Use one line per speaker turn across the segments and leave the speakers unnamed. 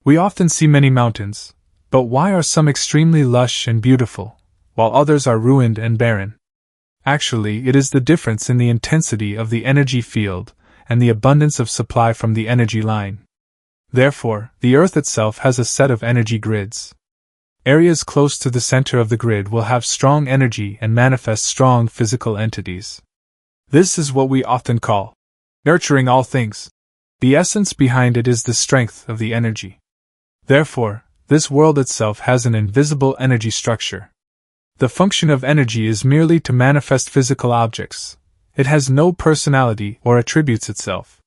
We often see many mountains, but why are some extremely lush and beautiful, while others are ruined and barren? Actually, it is the difference in the intensity of the energy field and the abundance of supply from the energy line. Therefore, the Earth itself has a set of energy grids. Areas close to the center of the grid will have strong energy and manifest strong physical entities. This is what we often call nurturing all things. The essence behind it is the strength of the energy. Therefore, this world itself has an invisible energy structure. The function of energy is merely to manifest physical objects. It has no personality or attributes itself.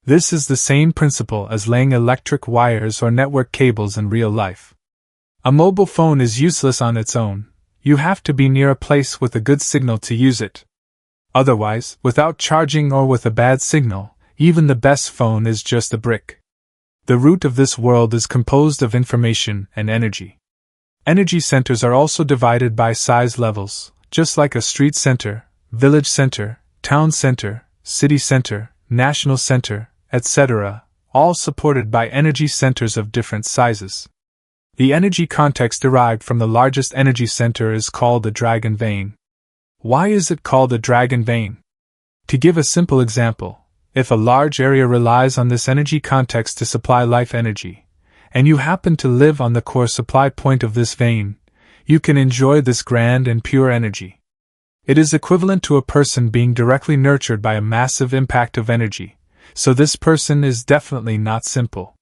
This is the same principle as laying electric wires or network cables in real life. A mobile phone is useless on its own. You have to be near a place with a good signal to use it. Otherwise, without charging or with a bad signal, even the best phone is just a brick. The root of this world is composed of information and energy. Energy centers are also divided by size levels, just like a street center, village center, town center, city center, national center, etc., all supported by energy centers of different sizes. The energy context derived from the largest energy center is called the dragon vein. Why is it called a dragon vein? To give a simple example, if a large area relies on this energy context to supply life energy, and you happen to live on the core supply point of this vein, you can enjoy this grand and pure energy. It is equivalent to a person being directly nurtured by a massive impact of energy, so this person is definitely not simple.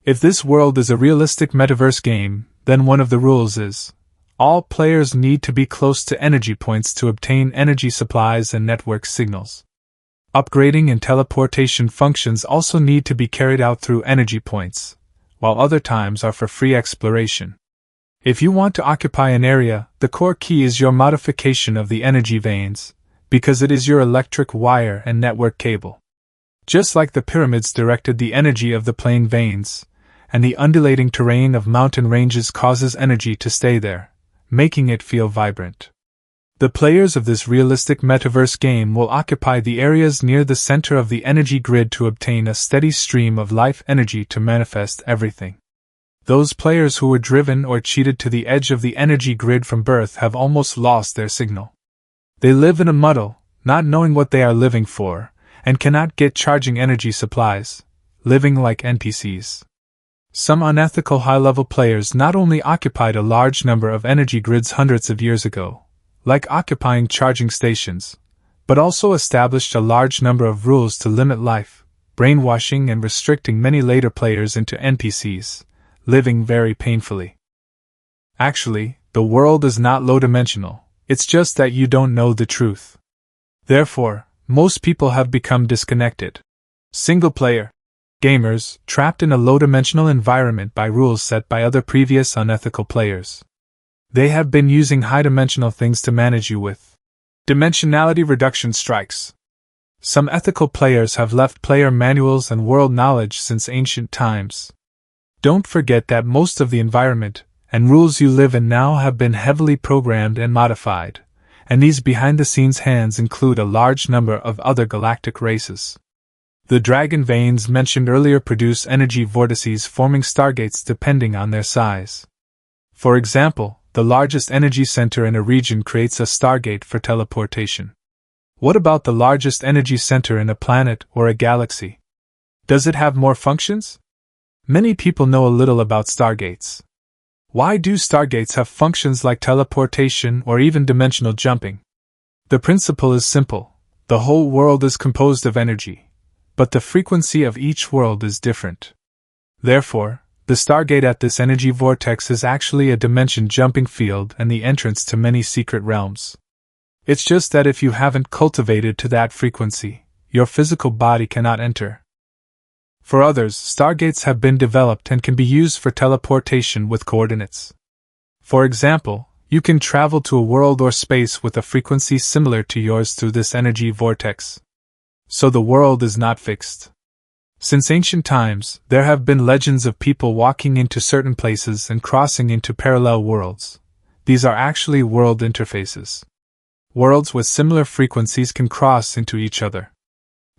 If this world is a realistic metaverse game, then one of the rules is, all players need to be close to energy points to obtain energy supplies and network signals. Upgrading and teleportation functions also need to be carried out through energy points, while other times are for free exploration. If you want to occupy an area, the core key is your modification of the energy veins, because it is your electric wire and network cable. Just like the pyramids directed the energy of the plane veins, and the undulating terrain of mountain ranges causes energy to stay there, making it feel vibrant. The players of this realistic metaverse game will occupy the areas near the center of the energy grid to obtain a steady stream of life energy to manifest everything. Those players who were driven or cheated to the edge of the energy grid from birth have almost lost their signal. They live in a muddle, not knowing what they are living for, and cannot get charging energy supplies, living like NPCs. Some unethical high-level players not only occupied a large number of energy grids hundreds of years ago, like occupying charging stations, but also established a large number of rules to limit life, brainwashing and restricting many later players into NPCs, living very painfully. Actually, the world is not low-dimensional, it's just that you don't know the truth. Therefore, most people have become disconnected. Single-player gamers, trapped in a low-dimensional environment by rules set by other previous unethical players. They have been using high-dimensional things to manage you with dimensionality reduction strikes. Some ethical players have left player manuals and world knowledge since ancient times. Don't forget that most of the environment and rules you live in now have been heavily programmed and modified, and these behind-the-scenes hands include a large number of other galactic races. The dragon veins mentioned earlier produce energy vortices forming stargates depending on their size. For example, the largest energy center in a region creates a stargate for teleportation. What about the largest energy center in a planet or a galaxy? Does it have more functions? Many people know a little about stargates. Why do stargates have functions like teleportation or even dimensional jumping? The principle is simple. The whole world is composed of energy, but the frequency of each world is different. Therefore, the Stargate at this energy vortex is actually a dimension-jumping field and the entrance to many secret realms. It's just that if you haven't cultivated to that frequency, your physical body cannot enter. For others, Stargates have been developed and can be used for teleportation with coordinates. For example, you can travel to a world or space with a frequency similar to yours through this energy vortex. So the world is not fixed. Since ancient times, there have been legends of people walking into certain places and crossing into parallel worlds. These are actually world interfaces. Worlds with similar frequencies can cross into each other.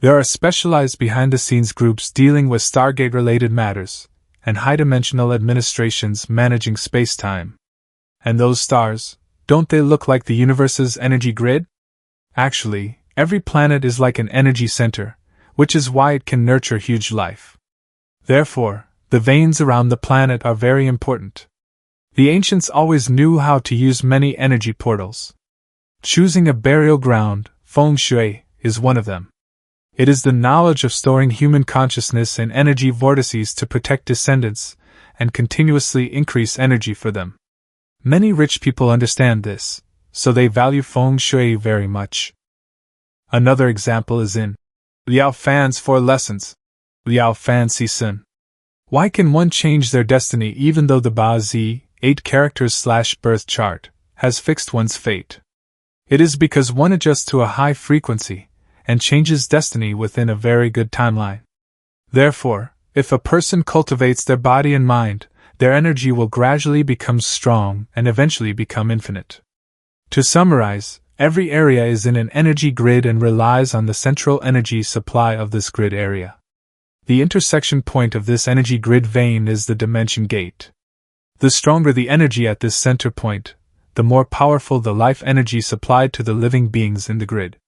There are specialized behind-the-scenes groups dealing with Stargate-related matters, and high-dimensional administrations managing space-time. And those stars, don't they look like the universe's energy grid? Actually, every planet is like an energy center, which is why it can nurture huge life. Therefore, the veins around the planet are very important. The ancients always knew how to use many energy portals. Choosing a burial ground, feng shui, is one of them. It is the knowledge of storing human consciousness in energy vortices to protect descendants and continuously increase energy for them. Many rich people understand this, so they value feng shui very much. Another example is in Liao Fan's 4 Lessons. Liao Fan Si Sun. Why can one change their destiny even though the Ba Zi, 8 characters/birth chart, has fixed one's fate? It is because one adjusts to a high frequency and changes destiny within a very good timeline. Therefore, if a person cultivates their body and mind, their energy will gradually become strong and eventually become infinite. To summarize, every area is in an energy grid and relies on the central energy supply of this grid area. The intersection point of this energy grid vein is the dimension gate. The stronger the energy at this center point, the more powerful the life energy supplied to the living beings in the grid.